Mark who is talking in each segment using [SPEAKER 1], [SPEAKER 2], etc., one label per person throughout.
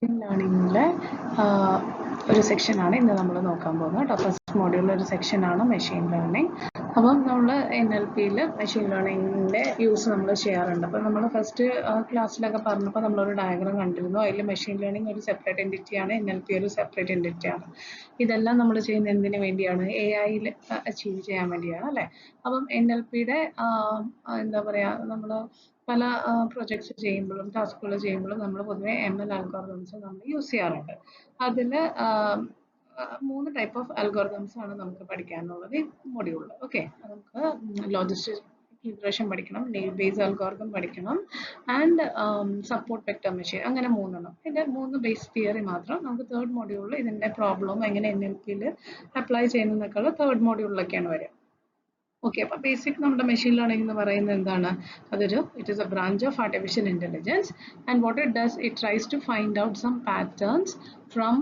[SPEAKER 1] Machine ലേണിംഗിലെ ഒരു സെക്ഷനാണ് ഇന്ന് നമ്മൾ നോക്കാൻ പോകുന്നത് കേട്ടോ. ഫസ്റ്റ് മോഡ്യൂളിലെ ഒരു സെക്ഷനാണ് മെഷീൻ ലേണിംഗ്. അപ്പം നമ്മൾ NLPയിൽ മെഷീൻ ലേണിംഗിൻ്റെ യൂസ് നമ്മൾ ചെയ്യാറുണ്ട്. അപ്പം നമ്മൾ ഫസ്റ്റ് ക്ലാസ്സിലൊക്കെ പറഞ്ഞപ്പോൾ നമ്മളൊരു ഡയഗ്രാം കണ്ടിരുന്നു. അതിൽ മെഷീൻ ലേണിംഗ് ഒരു സെപ്പറേറ്റ് എൻറ്റിറ്റിയാണ്, NLP ഒരു സെപ്പറേറ്റ് എൻറ്റിറ്റിയാണ്. ഇതെല്ലാം നമ്മൾ ചെയ്യുന്ന എന്തിനു വേണ്ടിയാണ്? AI-യിൽ അച്ചീവ് ചെയ്യാൻ വേണ്ടിയാണ് അല്ലേ? അപ്പം NLPയുടെ എന്താ പറയുക, നമ്മൾ പല പ്രൊജക്ട്സ് ചെയ്യുമ്പോഴും ടാസ്കുകൾ ചെയ്യുമ്പോഴും നമ്മൾ പൊതുവെ ML അൽഗോരിതംസ് നമ്മൾ യൂസ് ചെയ്യാറുണ്ട്. അതിൽ 3 ടൈപ്പ് ഓഫ് അൽഗോരിതംസ് ആണ് നമുക്ക് പഠിക്കാനുള്ളത് ഈ മൊഡ്യൂളിൽ. ഓക്കെ, നമുക്ക് ലോജിസ്റ്റിക് റിഗ്രഷൻ പഠിക്കണം, നെയിൽ ബേസ് അൽഗോരിതം പഠിക്കണം, ആൻഡ് സപ്പോർട്ട് വെക്ടർ മെഷീൻ, അങ്ങനെ 3 ഇതിൻ്റെ 3 ബേസ് തിയറി മാത്രം നമുക്ക് തേർഡ് മൊഡ്യൂളിൽ ഇതിൻ്റെ പ്രോബ്ലം എങ്ങനെ NLPയിൽ അപ്ലൈ ചെയ്യുന്നതൊക്കെയുള്ള തേർഡ് മൊഡ്യൂളിലൊക്കെയാണ് വരിക. ഓക്കെ, അപ്പോൾ ബേസിക് നമ്മുടെ മെഷീൻ ലേണിംഗ് എന്ന് പറയുന്നത് എന്താണ്? It is a branch of artificial intelligence and what it does, it tries to find out some patterns from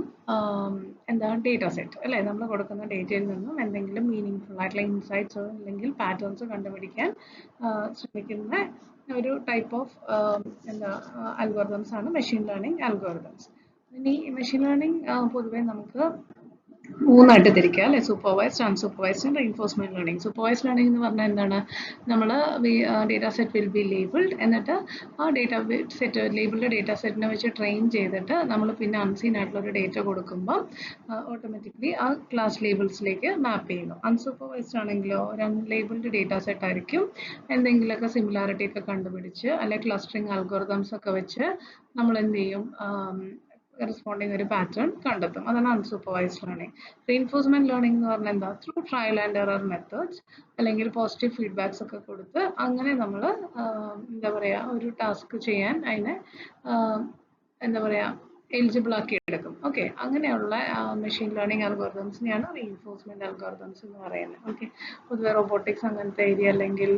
[SPEAKER 1] data set അല്ലേ? നമ്മൾ കൊടുക്കുന്ന ഡേറ്റയിൽ നിന്നും എന്തെങ്കിലും മീനിങ് ഫുൾ ആയിട്ടുള്ള ഇൻസൈറ്റ്സോ അല്ലെങ്കിൽ പാറ്റേൺസ് കണ്ടുപിടിക്കാൻ ശ്രമിക്കുന്ന ഒരു ടൈപ്പ് ഓഫ് അൽഗോരിതംസ് ആണ് മെഷീൻ ലേണിംഗ് അൽഗോരിതംസ്. ഇനി മെഷീൻ ലേണിംഗ് പൊതുവെ നമുക്ക് 3 ആയിട്ട് തിരിക്കുക അല്ലെ? Supervised, unsupervised and reinforcement learning. Supervised learning എന്ന് പറഞ്ഞാൽ എന്താണ്? നമ്മൾ data set will be labelled, എന്നിട്ട് ആ ഡേറ്റ സെറ്റ് ലേബിൾഡ് ഡേറ്റ സെറ്റിനെ വെച്ച് ട്രെയിൻ ചെയ്തിട്ട് നമ്മൾ പിന്നെ അൺസീൻ ആയിട്ടുള്ള ഒരു ഡേറ്റ കൊടുക്കുമ്പോൾ ഓട്ടോമാറ്റിക്കലി ആ ക്ലാസ് ലേബിൾസിലേക്ക് മാപ്പ് ചെയ്യുന്നു. അൺസൂപ്പർവൈസ്ഡ് ആണെങ്കിലോ ഒരു അൺലേബിൾഡ് ഡേറ്റ സെറ്റ് ആയിരിക്കും. എന്തെങ്കിലുമൊക്കെ സിമിലാരിറ്റി ഒക്കെ കണ്ടുപിടിച്ച് അല്ലെ ക്ലസ്റ്ററിങ് അൽഗോരിതംസ് ഒക്കെ വെച്ച് നമ്മൾ എന്ത് ചെയ്യും? കറസ്പോണ്ടിങ് ഒരു പാറ്റേൺ കണ്ടെത്തും. അതാണ് അൺസൂപ്പർവൈസ്ഡ് ലേണിംഗ്. റീഇൻഫോഴ്സ്മെന്റ് ലേണിംഗ് എന്ന് പറഞ്ഞാൽ എന്താ? Through trial and error methods അല്ലെങ്കിൽ പോസിറ്റീവ് ഫീഡ്ബാക്സ് ഒക്കെ കൊടുത്ത് അങ്ങനെ നമ്മൾ എന്താ പറയുക, ഒരു ടാസ്ക് ചെയ്യാൻ അതിനെ എന്താ പറയുക എലിജിബിൾ ആക്കി എടുക്കും. ഓക്കെ, അങ്ങനെയുള്ള മെഷീൻ ലേണിംഗ് അൽഗോരിതംസിനെയാണ് റീഇൻഫോഴ്സ്മെന്റ് അൽഗോരിതംസ് എന്ന് പറയുന്നത്. ഓക്കെ, പൊതുവെ റോബോട്ടിക്സ് അങ്ങനത്തെ ഏരിയ അല്ലെങ്കിൽ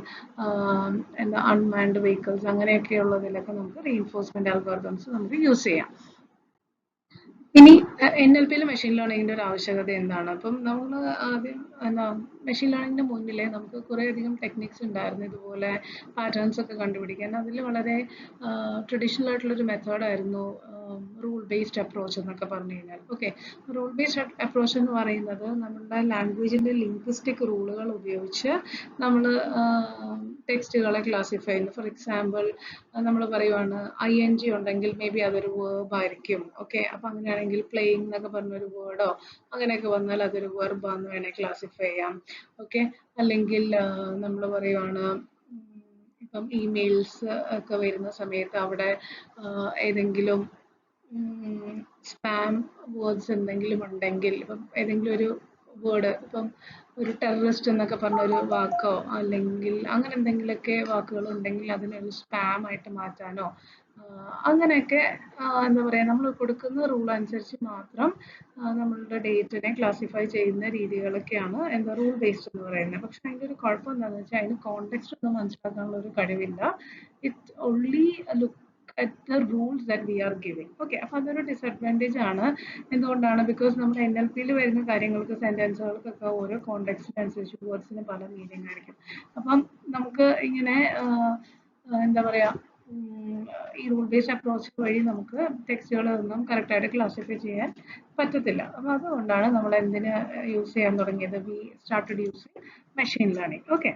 [SPEAKER 1] അൺമാൻഡ് വെഹിക്കിൾസ് അങ്ങനെയൊക്കെ ഉള്ളതിലൊക്കെ നമുക്ക് റീഇൻഫോഴ്സ്മെന്റ് അൽഗോരിതംസ് നമുക്ക് യൂസ് ചെയ്യാം. ഇനി NLPയിൽ മെഷീൻ ലേണിംഗിന്റെ ഒരു ആവശ്യകത എന്താണ്? അപ്പം നമ്മൾ ആദ്യം മെഷീൻ ലേണിംഗിന്റെ മുന്നിലേ നമുക്ക് കുറേയധികം ടെക്നിക്സ് ഉണ്ടായിരുന്നു ഇതുപോലെ പാറ്റേൺസ് ഒക്കെ കണ്ടുപിടിക്കാൻ. അതിൽ വളരെ ട്രഡീഷണൽ ആയിട്ടുള്ളൊരു മെത്തേഡായിരുന്നു റൂൾ ബേസ്ഡ് അപ്രോച്ച് എന്നൊക്കെ പറഞ്ഞു കഴിഞ്ഞാൽ. ഓക്കെ, റൂൾ ബേസ്ഡ് അപ്രോച്ച് എന്ന് പറയുന്നത് നമ്മുടെ ലാംഗ്വേജിന്റെ ലിംഗ്വിസ്റ്റിക് റൂളുകൾ ഉപയോഗിച്ച് നമ്മൾ ടെക്സ്റ്റുകളെ ക്ലാസിഫൈ ചെയ്യുന്നു. ഫോർ എക്സാമ്പിൾ നമ്മൾ പറയുവാണ് ING ഉണ്ടെങ്കിൽ മേ ബി അതൊരു വേർബ് ആയിരിക്കും. ഓക്കെ, അപ്പം അങ്ങനെയാണെങ്കിൽ പ്ലേയിങ് എന്നൊക്കെ പറഞ്ഞൊരു വേർഡോ അങ്ങനെയൊക്കെ വന്നാൽ അതൊരു വെർബാന്ന് വേണേൽ ക്ലാസിഫൈ ചെയ്യാം. ഓക്കെ, അല്ലെങ്കിൽ നമ്മൾ പറയുവാണ് ഇപ്പം ഇമെയിൽസ് ഒക്കെ വരുന്ന സമയത്ത് അവിടെ ഏതെങ്കിലും സ്പാം വേർഡ്സ് എന്തെങ്കിലും ഉണ്ടെങ്കിൽ, ഇപ്പം ഏതെങ്കിലും ഒരു വേർഡ്, ഇപ്പം ഒരു ടെററിസ്റ്റ് എന്നൊക്കെ പറഞ്ഞ ഒരു വാക്കോ അല്ലെങ്കിൽ അങ്ങനെ എന്തെങ്കിലുമൊക്കെ വാക്കുകൾ ഉണ്ടെങ്കിൽ അതിനൊരു സ്പാം ആയിട്ട് മാറ്റാനോ അങ്ങനെയൊക്കെ എന്താ പറയുക, നമ്മൾ കൊടുക്കുന്ന റൂൾ അനുസരിച്ച് മാത്രം നമ്മളുടെ ഡേറ്റിനെ ക്ലാസിഫൈ ചെയ്യുന്ന രീതികളൊക്കെയാണ് റൂൾ ബേസ്ഡ് എന്ന് പറയുന്നത്. പക്ഷെ അതിൻ്റെ ഒരു കുഴപ്പം എന്താണെന്ന് വെച്ചാൽ അതിന് കോണ്ടെക്സ്റ്റ് ഒന്നും മനസ്സിലാക്കാനുള്ള ഒരു കഴിവില്ല. It only look at the rules that we are giving. Okay, അപ്പോൾ അതൊരു ഡിസഡ്വാൻറ്റേജ് ആണ്. എന്തുകൊണ്ടാണ്? ബിക്കോസ് നമ്മുടെ NLPയിൽ വരുന്ന കാര്യങ്ങൾക്ക് സെൻറ്റൻസുകൾക്കൊക്കെ ഓരോ കോണ്ടെക്സ്റ്റിനനുസരിച്ച് വേർഡ്സിന് പല മീനിങ് ആയിരിക്കും. അപ്പം നമുക്ക് ഇങ്ങനെ എന്താ പറയുക, ഈ റൂൾ ബേസ്ഡ് അപ്രോച്ച് വഴി നമുക്ക് ടെക്സ്റ്റുകളൊന്നും കറക്റ്റായിട്ട് ക്ലാസിഫൈ ചെയ്യാൻ പറ്റത്തില്ല. അപ്പോൾ അതുകൊണ്ടാണ് നമ്മൾ എന്തിന് യൂസ് ചെയ്യാൻ തുടങ്ങിയത്? We started using machine learning. Okay,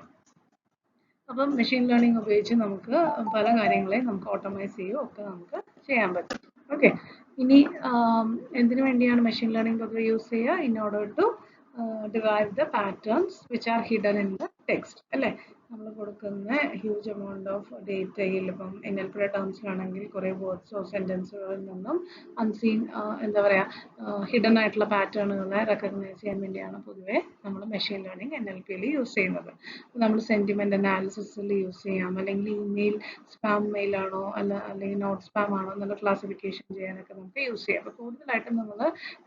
[SPEAKER 1] അപ്പം മെഷീൻ ലേണിംഗ് ഉപയോഗിച്ച് നമുക്ക് പല കാര്യങ്ങളെയും നമുക്ക് ഓട്ടോമൈസ് ചെയ്യുകയോ ഒക്കെ നമുക്ക് ചെയ്യാൻ പറ്റും. ഓക്കെ, ഇനി എന്തിനു വേണ്ടിയാണ് മെഷീൻ ലേണിംഗ് പൊതുവെ യൂസ് ചെയ്യുക? In order to derive the patterns which are hidden in the text അല്ലേ? നമ്മൾ കൊടുക്കുന്ന ഹ്യൂജ് എമൗണ്ട് ഓഫ് ഡേറ്റയിൽ ഇപ്പം NLP ടേംസിലാണെങ്കിൽ കുറേ വേർഡ്സോ സെൻറ്റൻസുകളിൽ നിന്നും അൺസീൻ എന്താ പറയുക ഹിഡൻ ആയിട്ടുള്ള പാറ്റേണുകളെ റെക്കഗ്നൈസ് ചെയ്യാൻ വേണ്ടിയാണ് പൊതുവെ നമ്മൾ മെഷീൻ ലേണിംഗ് NLPയിൽ യൂസ് ചെയ്യുന്നത്. നമ്മൾ സെൻറ്റിമെന്റ് അനാലിസിസിൽ യൂസ് ചെയ്യാം, അല്ലെങ്കിൽ ഇമെയിൽ സ്പാം മെയിൽ ആണോ അല്ലെങ്കിൽ നോട്ട് സ്പാം ആണോ എന്നുള്ള ക്ലാസിഫിക്കേഷൻ ചെയ്യാനൊക്കെ നമുക്ക് യൂസ് ചെയ്യാം. അപ്പോൾ കൂടുതലായിട്ടും നമ്മൾ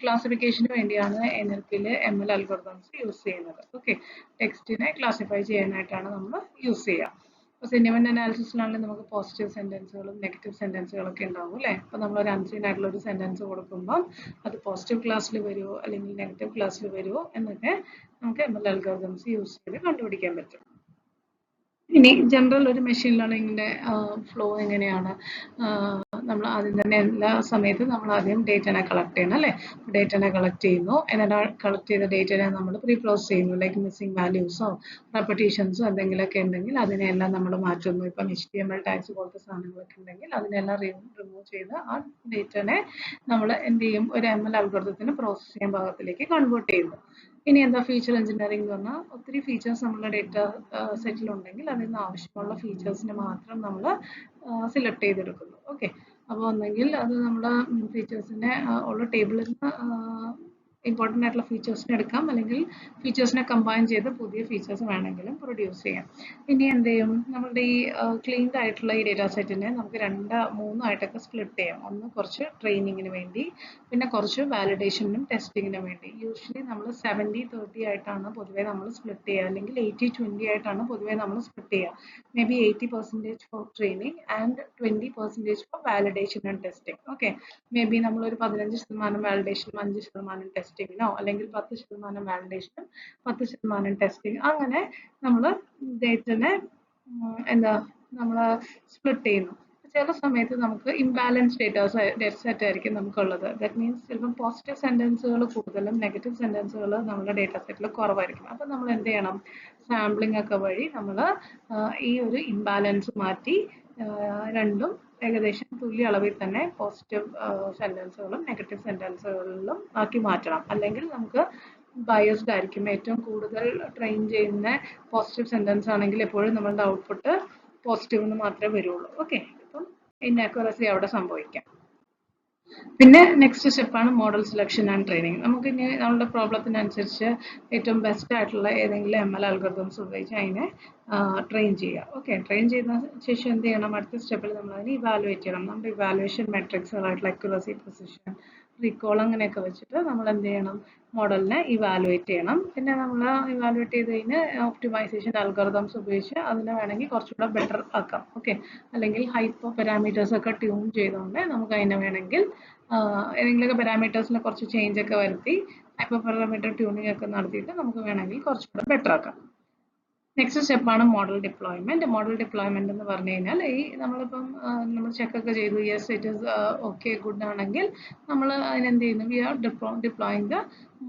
[SPEAKER 1] ക്ലാസിഫിക്കേഷന് വേണ്ടിയാണ് NLPയിൽ ML അൽഗോരിതംസ് യൂസ് ചെയ്യുന്നത്. ഓക്കെ, ടെക്സ്റ്റിനെ ക്ലാസിഫൈ ചെയ്യാനായിട്ടാണ് നമ്മൾ യൂസ് ചെയ്യുക. ഇപ്പോൾ സെന്റിമെന്റ് അനാലിസിസിലാണെങ്കിൽ നമുക്ക് പോസിറ്റീവ് സെന്റൻസുകളും നെഗറ്റീവ് സെന്റൻസുകളൊക്കെ ഉണ്ടാവും അല്ലേ? അപ്പോൾ നമ്മളൊരു അൺസീൻ ആയിട്ടുള്ള ഒരു സെന്റൻസ് കൊടുക്കുമ്പോൾ അത് പോസിറ്റീവ് ക്ലാസ്സിൽ വരുമോ അല്ലെങ്കിൽ നെഗറ്റീവ് ക്ലാസ്സിൽ വരുമോ എന്നൊക്കെ നമുക്ക് ML അൽഗോരിതംസ് യൂസ് ചെയ്ത് കണ്ടുപിടിക്കാൻ പറ്റും. ഇനി ജനറൽ ഒരു മെഷീൻ ലേണിംഗിന്റെ ഫ്ലോ എങ്ങനെയാണ്? നമ്മൾ ആദ്യം തന്നെ എല്ലാ സമയത്തും നമ്മൾ ആദ്യം ഡേറ്റനെ കളക്ട് ചെയ്യണം അല്ലേ? ഡേറ്റനെ കളക്ട് ചെയ്യുന്നു, എന്നിട്ട് കളക്ട് ചെയ്ത ഡേറ്റനെ നമ്മൾ പ്രീ പ്രോസസ് ചെയ്യുന്നു. ലൈക്ക് മിസ്സിംഗ് വാല്യൂസോ റെപ്പറ്റീഷൻസോ എന്തെങ്കിലുമൊക്കെ ഉണ്ടെങ്കിൽ അതിനെല്ലാം നമ്മൾ മാറ്റുന്നു. ഇപ്പം HTML ടാഗ്സ് പോലത്തെ സാധനങ്ങളൊക്കെ ഉണ്ടെങ്കിൽ അതിനെല്ലാം റിമൂവ് ചെയ്ത് ആ ഡേറ്റനെ നമ്മൾ എന്ത് ചെയ്യും, ഒരു ML അൽഗോരിതത്തിന് പ്രോസസ് ചെയ്യാൻ ഭാഗത്തിലേക്ക് കൺവേർട്ട് ചെയ്യുന്നു. ഇനി എന്താ ഫീച്ചർ എഞ്ചിനീയറിംഗ് എന്ന് പറഞ്ഞാൽ, ഒത്തിരി ഫീച്ചേഴ്സ് നമ്മുടെ ഡേറ്റ സെറ്റിൽ ഉണ്ടെങ്കിൽ അതിൽ നിന്ന് ആവശ്യമുള്ള ഫീച്ചേഴ്സിന് മാത്രം നമ്മൾ സെലക്ട് ചെയ്തെടുക്കുന്നു. ഓക്കെ, അപ്പോൾ ഒന്നെങ്കിൽ അത് നമ്മുടെ ഫീച്ചേഴ്സിനെ ഉള്ള ടേബിളിൽ നിന്ന് ഇമ്പോർട്ടൻ്റ് ആയിട്ടുള്ള ഫീച്ചേഴ്സിനെ എടുക്കാം, അല്ലെങ്കിൽ ഫീച്ചേഴ്സിനെ കമ്പൈൻ ചെയ്ത് പുതിയ ഫീച്ചേഴ്സ് വേണമെങ്കിലും പ്രൊഡ്യൂസ് ചെയ്യാം. ഇനി എന്ത് ചെയ്യും, നമ്മുടെ ഈ ക്ലീൻഡ് ആയിട്ടുള്ള ഈ ഡേറ്റാ സെറ്റിനെ നമുക്ക് മൂന്നായിട്ടൊക്കെ സ്പ്ലിറ്റ് ചെയ്യാം. ഒന്ന് കുറച്ച് ട്രെയിനിങ്ങിന് വേണ്ടി, പിന്നെ കുറച്ച് വാലിഡേഷനും ടെസ്റ്റിങ്ങിനും വേണ്ടി. യൂഷ്വലി നമ്മൾ 70-30 ആയിട്ടാണ് പൊതുവെ നമ്മൾ സ്പ്ലിറ്റ് ചെയ്യുക, അല്ലെങ്കിൽ 80-20 ആയിട്ടാണ് പൊതുവെ നമ്മൾ സ്പ്ലിറ്റ് ചെയ്യുക. Maybe 80% for training and 20% for validation and testing. Okay, maybe നമ്മളൊരു 15% വാലിഡേഷനും 5% ടെസ്റ്റിങ്ങിനോ, അല്ലെങ്കിൽ 10% വാലിഡേഷനും 10% ടെസ്റ്റിംഗ്, അങ്ങനെ നമ്മൾ ഡേറ്റനെ എന്താ നമ്മൾ സ്പ്ലിറ്റ് ചെയ്യുന്നു. ചില സമയത്ത് നമുക്ക് ഇംബാലൻസ് ഡേറ്റ സെറ്റ് ആയിരിക്കും നമുക്കുള്ളത്. ദാറ്റ് മീൻസ് ചിലപ്പോൾ പോസിറ്റീവ് സെന്റൻസുകൾ കൂടുതലും നെഗറ്റീവ് സെന്റൻസുകൾ നമ്മുടെ ഡേറ്റ സെറ്റിൽ കുറവായിരിക്കും. അപ്പം നമ്മൾ എന്ത് ചെയ്യണം, സാമ്പിളിംഗ് ഒക്കെ വഴി നമ്മൾ ഈ ഒരു ഇംബാലൻസ് മാറ്റി രണ്ടും ഏകദേശം തുല്യ അളവിൽ തന്നെ പോസിറ്റീവ് സെന്റൻസുകളും നെഗറ്റീവ് സെന്റൻസുകളിലും ആക്കി മാറ്റണം. അല്ലെങ്കിൽ നമുക്ക് ബയസ്ഡ് ആയിരിക്കും. ഏറ്റവും കൂടുതൽ ട്രെയിൻ ചെയ്യുന്ന പോസിറ്റീവ് സെന്റൻസ് ആണെങ്കിൽ എപ്പോഴും നമ്മളുടെ ഔട്ട്പുട്ട് പോസിറ്റീവ് എന്ന് മാത്രമേ വരുള്ളൂ. ഓക്കെ, അപ്പം ഇൻആക്യുറസി അവിടെ സംഭവിക്കാം. പിന്നെ നെക്സ്റ്റ് സ്റ്റെപ്പാണ് മോഡൽ സെലക്ഷൻ ആൻഡ് ട്രെയിനിങ്. നമുക്ക് ഇനി നമ്മുടെ പ്രോബ്ലത്തിനനുസരിച്ച് ഏറ്റവും ബെസ്റ്റ് ആയിട്ടുള്ള ഏതെങ്കിലും ML അൽഗോരിതംസ് ഉപയോഗിച്ച് അതിനെ ട്രെയിൻ ചെയ്യുക. ഓക്കെ, ട്രെയിൻ ചെയ്ത ശേഷം എന്ത് ചെയ്യണം, അടുത്ത സ്റ്റെപ്പിൽ നമ്മൾ അതിനെ ഇവാലുവേറ്റ് ചെയ്യണം. നമ്മുടെ ഇവാലുവേഷൻ മെട്രിക്സുകളായിട്ടുള്ള അക്യുറസി, പ്രിസിഷൻ, റീകോൾ അങ്ങനെയൊക്കെ വെച്ചിട്ട് നമ്മൾ എന്ത് ചെയ്യണം, മോഡലിനെ ഇവാലുവേറ്റ് ചെയ്യണം. പിന്നെ നമ്മൾ ഇവാലുവേറ്റ് ചെയ്ത് കഴിഞ്ഞ് ഒപ്റ്റിമൈസേഷൻ അൽഗോരിതംസ് ഉപയോഗിച്ച് അതിനെ വേണമെങ്കിൽ കുറച്ചുകൂടെ ബെറ്റർ ആക്കാം. ഓക്കെ, അല്ലെങ്കിൽ ഹൈപ്പർ പാരാമീറ്റേഴ്സ് ഒക്കെ ട്യൂൺ ചെയ്തുകൊണ്ട് നമുക്ക് അതിനെ വേണമെങ്കിൽ ഏതെങ്കിലുമൊക്കെ പാരാമീറ്റേഴ്സിന് കുറച്ച് ചേഞ്ച് ഒക്കെ വരുത്തി ഹൈപ്പർ പാരാമീറ്റർ ട്യൂണിംഗ് ഒക്കെ നടത്തിയിട്ട് നമുക്ക് വേണമെങ്കിൽ കുറച്ചുകൂടെ ബെറ്റർ ആക്കാം. നെക്സ്റ്റ് സ്റ്റെപ്പാണ് മോഡൽ ഡിപ്ലോയ്മെന്റ്. മോഡൽ ഡിപ്ലോയ്മെന്റ് എന്ന് പറഞ്ഞു കഴിഞ്ഞാൽ ഈ നമ്മളിപ്പം നമ്മൾ ചെക്കൊക്കെ ചെയ്തു, yes it is okay good ആണെങ്കിൽ നമ്മൾ അതിനെന്ത് ചെയ്യുന്നു, we are deploying the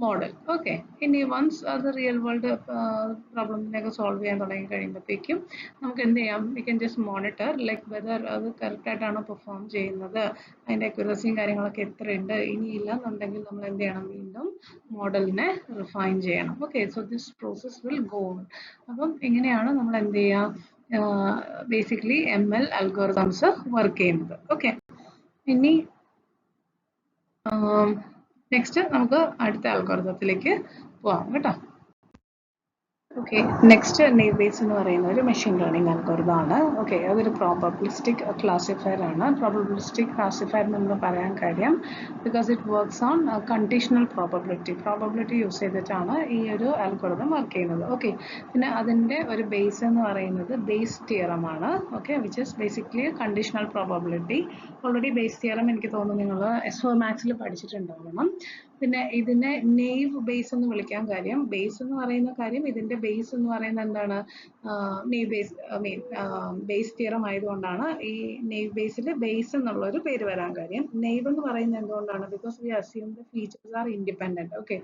[SPEAKER 1] model. Okay, ഇനി വൺസ് അത് റിയൽ വേൾഡ് പ്രോബ്ലത്തിനൊക്കെ സോൾവ് ചെയ്യാൻ തുടങ്ങി കഴിയുമ്പോഴത്തേക്കും നമുക്ക് എന്ത് ചെയ്യാം, we can just monitor like whether അത് കറക്റ്റ് ആയിട്ടാണോ പെർഫോം ചെയ്യുന്നത്, അതിൻ്റെ അക്യുറസിയും കാര്യങ്ങളൊക്കെ എത്രയുണ്ട്. ഇനിയില്ല എന്നുണ്ടെങ്കിൽ നമ്മൾ എന്ത് ചെയ്യണം, വീണ്ടും മോഡലിനെ റിഫൈൻ ചെയ്യണം. Okay, so this process will go on. അപ്പം എങ്ങനെയാണ് നമ്മൾ എന്ത് ചെയ്യുക, ബേസിക്കലി ML അൽഗോരിതംസ് വർക്ക് ചെയ്യുന്നത്. ഓക്കെ, ഇനി നെക്സ്റ്റ് നമുക്ക് അടുത്ത അൽഗോരിതത്തിലേക്ക് പോവാം കേട്ടോ. ഓക്കെ, നെക്സ്റ്റ് നെയ്വ് ബേസ് എന്ന് പറയുന്ന ഒരു മെഷീൻ ലേണിംഗ് അൽഗോരിതം ആണ്. ഓക്കെ, അതൊരു പ്രോബബിലിസ്റ്റിക് ക്ലാസിഫയർ ആണ്. പ്രോബബിലിസ്റ്റിക് ക്ലാസിഫയർ എന്ന് പറയാൻ കാര്യം because it works on conditional probability use ചെയ്തിട്ടാണ് ഈ ഒരു അൽഗോരിതം വർക്ക് ചെയ്യുന്നത്. ഓക്കെ, പിന്നെ അതിൻ്റെ ഒരു ബേസ് എന്ന് പറയുന്നത് ബേസ് തിയറം ആണ്. Okay, which is basically conditional probability. Already base theorem എനിക്ക് തോന്നുന്നു നിങ്ങൾ S4 മാത്സിൽ പഠിച്ചിട്ടുണ്ടാവണം. പിന്നെ ഇതിനെ നെയ്വ് ബേസ് എന്ന് വിളിക്കാൻ കാര്യം, ബേസ് എന്ന് പറയുന്ന കാര്യം ഇതിന്റെ ബേസ് എന്ന് പറയുന്നത് എന്താണ്, നെയ്വ് ബേസ് ബേസ് തിയറം ആയതുകൊണ്ടാണ് ഈ നെയ്വ് ബേസിൽ ബേസ് എന്നുള്ള ഒരു പേര് വരാൻ കാര്യം. നെയ്വ് എന്ന് പറയുന്നത് എന്തുകൊണ്ടാണ്, because we assume the features are independent. Okay,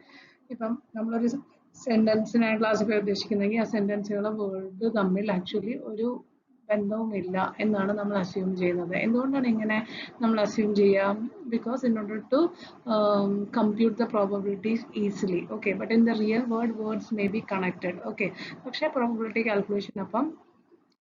[SPEAKER 1] ഇപ്പം നമ്മളൊരു സെന്റൻസിനെ ക്ലാസിഫൈ ഉദ്ദേശിക്കുന്നെങ്കിൽ ആ സെന്റൻസുകളെ വേർഡ് തമ്മിൽ ആക്ച്വലി ഒരു ബന്ധവുമില്ല എന്നാണ് നമ്മൾ അസ്യൂം ചെയ്യുന്നത്. എന്തുകൊണ്ടാണ് ഇങ്ങനെ നമ്മൾ അസ്യൂം ചെയ്യുക, because in order to compute the probabilities easily. Okay, but in the real world words may be connected. Okay, പക്ഷേ probability calculation അപ്പം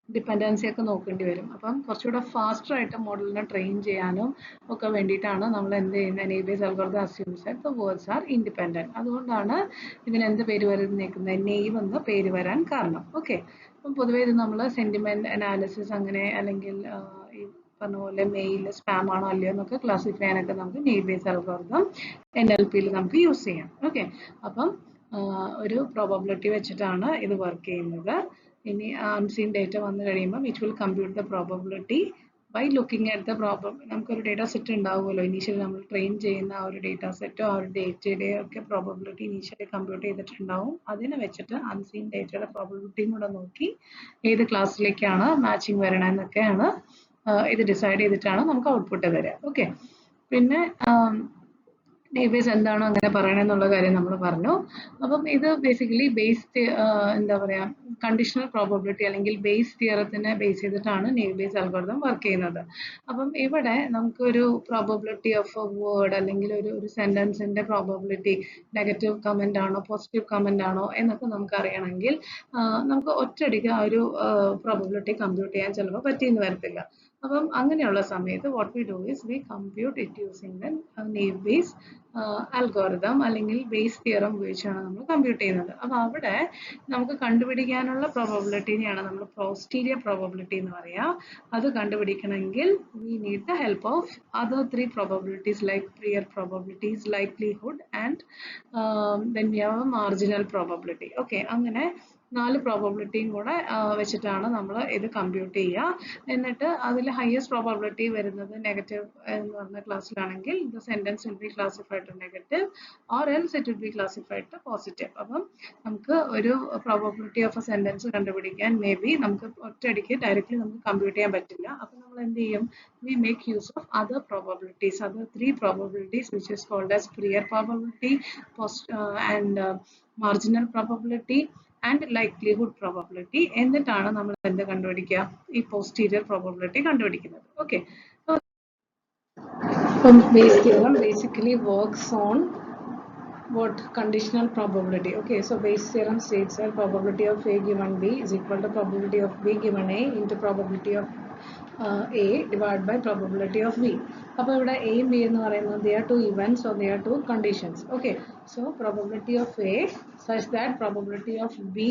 [SPEAKER 1] ഡിപ്പെൻഡൻസി ഒക്കെ നോക്കേണ്ടി വരും. അപ്പം കുറച്ചുകൂടെ ഫാസ്റ്റർ ആയിട്ട് മോഡലിനെ ട്രെയിൻ ചെയ്യാനും ഒക്കെ വേണ്ടിയിട്ടാണ് നമ്മൾ എന്ത് ചെയ്യുന്നത്, knave base algorithm assumes that the words are independent. അതുകൊണ്ടാണ് ഇതിന് എന്ത് പേര് വരുന്നേക്കുന്നത്, നെയ്വ് എന്ന് പേര് വരാൻ കാരണം. ഓക്കെ, അപ്പം പൊതുവേ ഇത് നമ്മൾ സെന്റിമെന്റ് അനാലിസിസ് അങ്ങനെ അല്ലെങ്കിൽ ഈ പറഞ്ഞ പോലെ മെയിൽ സ്പാം ആണോ അല്ലയോ എന്നൊക്കെ ക്ലാസിഫൈ ചെയ്യാനൊക്കെ നമുക്ക് നെയ്വ് ബേസ് അൽഗോരിതം NLPയിൽ നമുക്ക് യൂസ് ചെയ്യാം. ഓക്കെ, അപ്പം ഒരു പ്രോബബിലിറ്റി വെച്ചിട്ടാണ് ഇത് വർക്ക് ചെയ്യുന്നത്. ഇനി അൺസീൻ ഡേറ്റ വന്നു കഴിയുമ്പോൾ which will compute the probability. Then the model will train. Okay, അപ്പം ഇനി അടുത്ത സ്റ്റെപ്പാണ് മോഡൽ ട്രെയിനിങ്. മോഡൽ ട്രെയിനിങ് എന്ന് പറയുന്നത് by looking at the problem. നമുക്കൊരു ഡേറ്റ സെറ്റ് ഉണ്ടാവുമല്ലോ, ഇനീഷ്യലി നമ്മൾ ട്രെയിൻ ചെയ്യുന്ന ആ ഒരു ഡേറ്റ സെറ്റോ ആ ഒരു ഡേറ്റയുടെ ഒക്കെ പ്രോബബിലിറ്റി ഇനീഷ്യലി കമ്പ്യൂട്ട് ചെയ്തിട്ടുണ്ടാവും. അതിനെ വെച്ചിട്ട് അൺസീൻ ഡേറ്റയുടെ പ്രോബബിലിറ്റിയും കൂടെ നോക്കി ഏത് ക്ലാസ്സിലേക്കാണ് മാച്ചിങ് വരണമെന്നൊക്കെയാണ് ഇത് ഡിസൈഡ് ചെയ്തിട്ടാണ് നമുക്ക് ഔട്ട്പുട്ട് തരിക. ഓക്കെ, പിന്നെ ഡേറ്റാബേസ് എന്താണോ അങ്ങനെ പറയണമെന്നുള്ള കാര്യം നമ്മൾ പറഞ്ഞു. അപ്പം ഇത് ബേസിക്കലി ബേസ് എന്താ പറയുക, കണ്ടീഷണൽ പ്രോബബിലിറ്റി അല്ലെങ്കിൽ ബേസ് തിയറത്തിനെ ബേസ് ചെയ്തിട്ടാണ് നെയിം ബേസ് അൽഗോരിതം വർക്ക് ചെയ്യുന്നത്. അപ്പം ഇവിടെ നമുക്കൊരു പ്രോബബിലിറ്റി ഓഫ് എ വേർഡ് അല്ലെങ്കിൽ ഒരു സെന്റൻസിന്റെ പ്രോബബിലിറ്റി നെഗറ്റീവ് കമന്റ് ആണോ പോസിറ്റീവ് കമന്റ് ആണോ എന്നൊക്കെ നമുക്ക് അറിയണമെങ്കിൽ നമുക്ക് ഒറ്റയടിക്ക് ആ ഒരു പ്രോബബിലിറ്റി കമ്പ്യൂട്ട് ചെയ്യാൻ ചിലപ്പോൾ പറ്റിയെന്ന് വരത്തില്ല. അപ്പം അങ്ങനെയുള്ള സമയത്ത് what we do is we compute it using the naive Bayes algorithm അല്ലെങ്കിൽ ബേസ് തിയറം ഉപയോഗിച്ചാണ് നമ്മൾ കമ്പ്യൂട്ട് ചെയ്യുന്നത്. അപ്പോൾ അവിടെ നമുക്ക് കണ്ടുപിടിക്കാനുള്ള പ്രോബബിലിറ്റിനെയാണ് നമ്മൾ പോസ്റ്റീരിയർ പ്രോബബിലിറ്റി എന്ന് പറയുക. അത് കണ്ടുപിടിക്കണമെങ്കിൽ we need the help of other 3 probabilities like prior probabilities, likelihood and then we have a marginal probability. Okay, അങ്ങനെ 4 പ്രോബബിലിറ്റിയും കൂടെ വെച്ചിട്ടാണ് നമ്മൾ ഇത് കമ്പ്യൂട്ട് ചെയ്യുക. എന്നിട്ട് അതിൽ ഹയസ്റ്റ് പ്രോബബിലിറ്റി വരുന്നത് നെഗറ്റീവ് എന്ന് പറഞ്ഞ ക്ലാസ്സിലാണെങ്കിൽ the sentence will be classified to negative or else it will be classified to positive. അപ്പം നമുക്ക് ഒരു പ്രോബബിലിറ്റി ഓഫ് എ സെന്റൻസ് കണ്ടുപിടിക്കാൻ മേ ബി നമുക്ക് ഒറ്റയടിക്ക് ഡയറക്റ്റ്ലി നമുക്ക് കമ്പ്യൂട്ട് ചെയ്യാൻ പറ്റില്ല. അപ്പം നമ്മൾ എന്ത് ചെയ്യും, we make use of other probabilities, other 3 probabilities which is called as prior probability, and marginal probability and likelihood probability. എന്നിട്ടാണ് നമ്മൾ എന്ത് കണ്ടുപിടിക്കുക, ഈ posterior probability കണ്ടുപിടിക്കുന്നത്. Okay, so Bayes theorem basically works on what conditional probability. Okay, so Bayes theorem states that probability of A given B is equal to probability of B given A into probability of A divided by probability of B. അപ്പോൾ ഇവിടെ A and B എന്ന് പറയുന്നത് they are two events or they are two conditions. Okay, so probability of A such that probability of B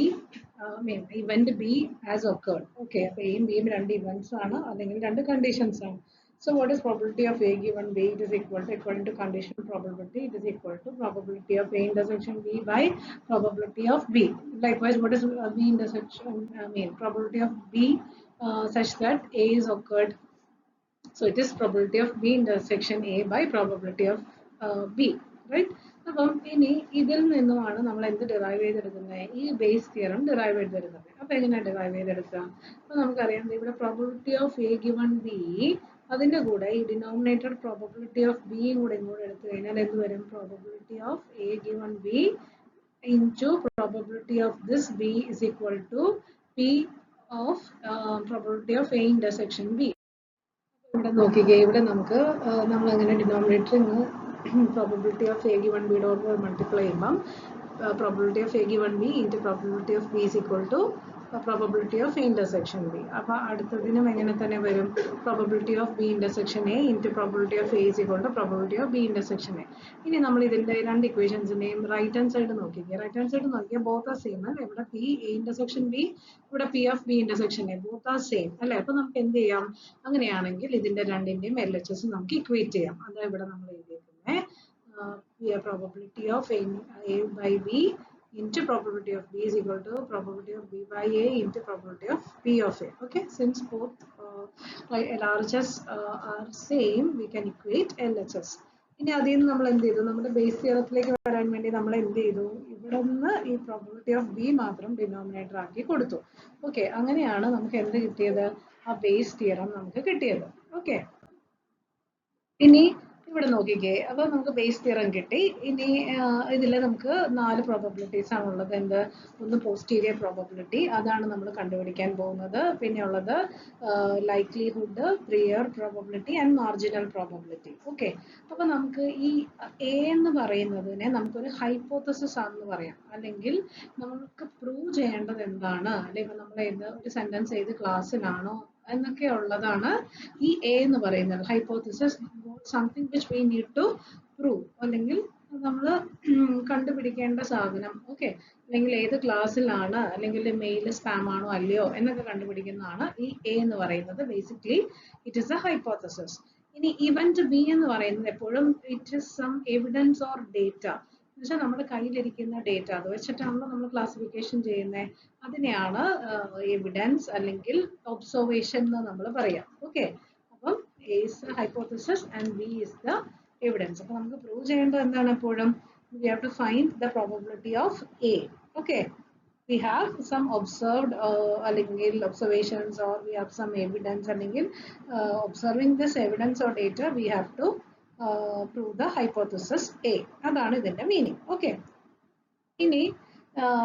[SPEAKER 1] event B has occurred. Okay, അപ്പോൾ A and B രണ്ട് events ആണ് അല്ലെങ്കിൽ രണ്ട് conditions ആണ്. So what is probability of A given B? It is equal to, according to conditional probability, it is equal to probability of A intersection B by probability of B. Likewise, what is B intersection, probability of B such that A is occurred. So it is probability of B intersection A by probability of B, right? അപ്പം ഇനി ഇതിൽ നിന്നുമാണ് നമ്മൾ എന്ത് derive ചെയ്തെടുക്കുന്നത്, ഈ base theorem derive ചെയ്തെടുക്കുന്നത്. അപ്പോൾ എങ്ങനെയാണ് ഡിറൈവ് ചെയ്തെടുക്കുക? അപ്പോൾ നമുക്കറിയാം ഇവിടെ probability of A given B, അതിൻ്റെ കൂടെ ഈ ഡിനോമിനേറ്റഡ് പ്രോബബിലിറ്റി ഓഫ് ബിയും കൂടെ ഇങ്ങോട്ട് എടുത്തു കഴിഞ്ഞാൽ എന്ത് വരും, probability of A given B into probability of this B is equal to P of probability of A intersection B. ഇവിടെ നോക്കിക്കേ, ഇവിടെ നമുക്ക് നമ്മൾ അങ്ങനെ ഡിനോമിനേറ്ററിൽ നിന്ന് പ്രോബബിലിറ്റി ഓഫ് എ ഗിവൺ ബിയോട് മൾട്ടിപ്ലൈ ചെയ്യുമ്പം probability of A given B into probability of B is equal to probability of A intersection B. അപ്പോൾ അടുത്തതിനും എങ്ങനെ തന്നെ വരും, probability of B intersection A into probability of A is equal to probability of B intersection A. ഇനി നമ്മൾ ഇതിൻ്റെ രണ്ട് ഇക്വേഷൻസിൻ്റെയും റൈറ്റ് ഹാൻഡ് സൈഡ് നോക്കിക്കുക. റൈറ്റ് ഹാൻഡ് സൈഡ് നോക്കിയാൽ ബോത്ത് ആർ സെയിം അല്ലേ, ഇവിടെ പി എ ഇൻ്റർസെക്ഷൻ ബി, ഇവിടെ P of B intersection A, both are same അല്ലേ. അപ്പോൾ നമുക്ക് എന്ത് ചെയ്യാം, അങ്ങനെയാണെങ്കിൽ ഇതിൻ്റെ രണ്ടിൻ്റെയും LHS നമുക്ക് ഇക്വേറ്റ് ചെയ്യാം. അതാ ഇവിടെ നമ്മൾ എഴുതിയിരിക്കുന്നത് probability of A by B into probability of B is equal to probability of B by A into probability of P of A. Okay, since both LHS are same, we can equate LHS. ഇനി അതിൽ നിന്ന് നമ്മൾ എന്ത് ചെയ്തു, നമ്മുടെ base തിയറത്തിലേക്ക് വരാൻ വേണ്ടി നമ്മൾ എന്ത് ചെയ്തു, ഇവിടെ നിന്ന് ഈ പ്രോബബിലിറ്റി ഓഫ് ബി മാത്രം ഡിനോമിനേറ്റർ ആക്കി കൊടുത്തു. ഓക്കെ, അങ്ങനെയാണ് നമുക്ക് എന്ത് കിട്ടിയത്, ആ ബേസ് തിയറം നമുക്ക് കിട്ടിയത്. ഓക്കെ, ഇനി ഇവിടെ നോക്കിക്കേ, അപ്പോൾ നമുക്ക് ബേസ് തിയറം കിട്ടി. ഇനി ഇതിൽ നമുക്ക് 4 പ്രോബബിലിറ്റീസ് ആണുള്ളത്. എന്ത്, ഒന്ന് പോസ്റ്റീരിയർ പ്രോബബിലിറ്റി, അതാണ് നമ്മൾ കണ്ടുപിടിക്കാൻ പോകുന്നത്. പിന്നെ ഉള്ളത് likelihood, prior probability and marginal probability. Okay, അപ്പോൾ നമുക്ക് ഈ എ എന്ന് പറയുന്നതിനെ നമുക്കൊരു ഹൈപ്പോത്തസിസ് ആണെന്ന് പറയാം, അല്ലെങ്കിൽ നമുക്ക് പ്രൂവ് ചെയ്യേണ്ടത് എന്താണ്, അല്ലെങ്കിൽ നമ്മൾ ഒരു സെന്റൻസ് ഏത് ക്ലാസ്സിലാണോ എന്നൊക്കെ ഉള്ളതാണ് ഈ എ എന്ന് പറയുന്നത്. Hypothesis, something which we need to prove, അല്ലെങ്കിൽ നമ്മൾ കണ്ടുപിടിക്കേണ്ട സാധനം. ഓക്കെ, അല്ലെങ്കിൽ ഏത് ക്ലാസ്സിലാണ്, അല്ലെങ്കിൽ മെയിൽ സ്പാം ആണോ അല്ലയോ എന്നൊക്കെ കണ്ടുപിടിക്കുന്നതാണ് ഈ എ എന്ന് പറയുന്നത്. Basically it is a hypothesis. ഇനി ഇവന്റ് ബി എന്ന് പറയുന്നത് എപ്പോഴും it is some evidence or data, എന്നുവെച്ചാൽ നമ്മുടെ കയ്യിലിരിക്കുന്ന ഡേറ്റ, അത് വെച്ചിട്ടാണല്ലോ നമ്മൾ ക്ലാസിഫിക്കേഷൻ ചെയ്യുന്നത്. അതിനെയാണ് എവിഡൻസ് അല്ലെങ്കിൽ ഒബ്സർവേഷൻ എന്ന് നമ്മൾ പറയാം. Okay, A is the hypothesis and B is the evidence. അപ്പോൾ നമുക്ക് പ്രൂവ് ചെയ്യേണ്ടത് എന്താണ് എപ്പോഴും? We have to find the probability of A. Okay. We have some observed observations, or we have some evidence, observing this evidence or data we have to prove the hypothesis A. അതാണ് ഇതിന്റെ meaning. Okay. ഇനി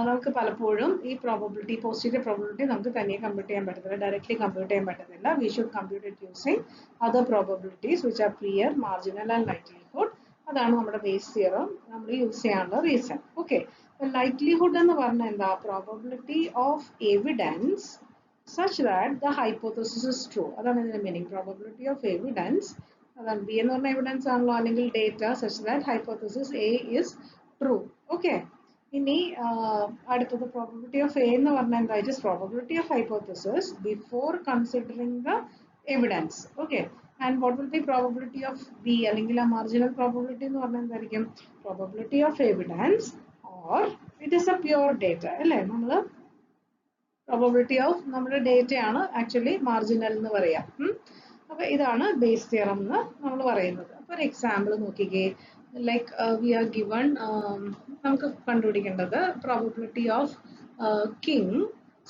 [SPEAKER 1] നമുക്ക് പലപ്പോഴും ഈ probability, positive probability നമുക്ക് തനിയെ compute ചെയ്യാൻ പറ്റത്തില്ല, ഡയറക്റ്റ്ലി കമ്പ്യൂട്ട് ചെയ്യാൻ പറ്റത്തില്ല. We should compute it using other probabilities which are clear, marginal and likelihood. അതാണ് നമ്മുടെ ബേസ് തിയറം നമ്മൾ യൂസ് ചെയ്യാനുള്ള റീസൺ. ഓക്കെ, ലൈക്ലിഹുഡ് എന്ന് പറഞ്ഞാൽ എന്താ? Probability of evidence such that the hypothesis is true. അതാണ് ഇതിന്റെ മീനിങ്. പ്രോബബിലിറ്റി ഓഫ് എവിഡൻസ്, അതാണ് ബി എന്ന് പറഞ്ഞ എവിഡൻസ് ആണല്ലോ, അല്ലെങ്കിൽ data, such that hypothesis A is true. Okay, ഇനി അടുത്തത് പ്രോബബിലിറ്റി ഓഫ് എ എന്ന് പറഞ്ഞാൽ എന്താ? It is probability of hypothesis before considering the evidence. Okay, and what will be probability of B, അല്ലെങ്കിൽ ആ മാർജിനൽ പ്രോബബിലിറ്റി എന്ന് പറഞ്ഞാൽ എന്തായിരിക്കും? Probability of evidence or it is A pure data. അല്ലേ, നമ്മൾ പ്രോബബിലിറ്റി ഓഫ് നമ്മുടെ ഡേറ്റയാണ് ആക്ച്വലി മാർജിനൽ എന്ന് പറയാം. അപ്പൊ ഇതാണ് ബേസ് തിയറം എന്ന് നമ്മൾ പറയുന്നത്. അപ്പൊ ഒരു എക്സാമ്പിൾ നോക്കിക്കേ. ലൈക്ക് വി ആർ ഗിവൺ, നമുക്ക് കണ്ടുപിടിക്കേണ്ടത് probability of king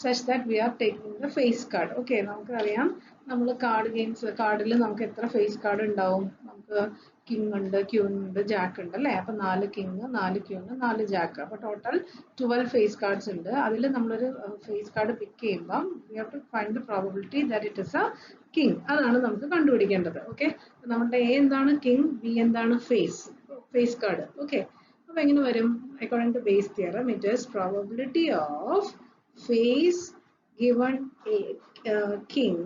[SPEAKER 1] such that we are taking the face card. Okay, നമുക്കറിയാം നമ്മൾ കാർഡ് ഗെയിംസ്, കാർഡിൽ നമുക്ക് എത്ര ഫേസ് കാർഡ് ഉണ്ടാവും? നമുക്ക് കിങ് ഉണ്ട്, ക്യൂൻ ഉണ്ട്, ജാക്ക് ഉണ്ട് അല്ലേ? അപ്പൊ 4 കിങ്, 4 ക്യൂന്, 4 ജാക്ക്, അപ്പൊ ടോട്ടൽ 12 ഫേസ് കാർഡ്സ് ഉണ്ട്. അതിൽ നമ്മളൊരു ഫേസ് കാർഡ് പിക്ക് ചെയ്യുമ്പം we have to find the probability that it is a king. അതാണ് നമുക്ക് കണ്ടുപിടിക്കേണ്ടത്. ഓക്കെ, നമ്മുടെ എ എന്താണ്? കിങ്. ബി എന്താണ്? Face card. ഓക്കെ, അപ്പൊ എങ്ങനെ വരും? According to Bayes theorem it is probability of face given a king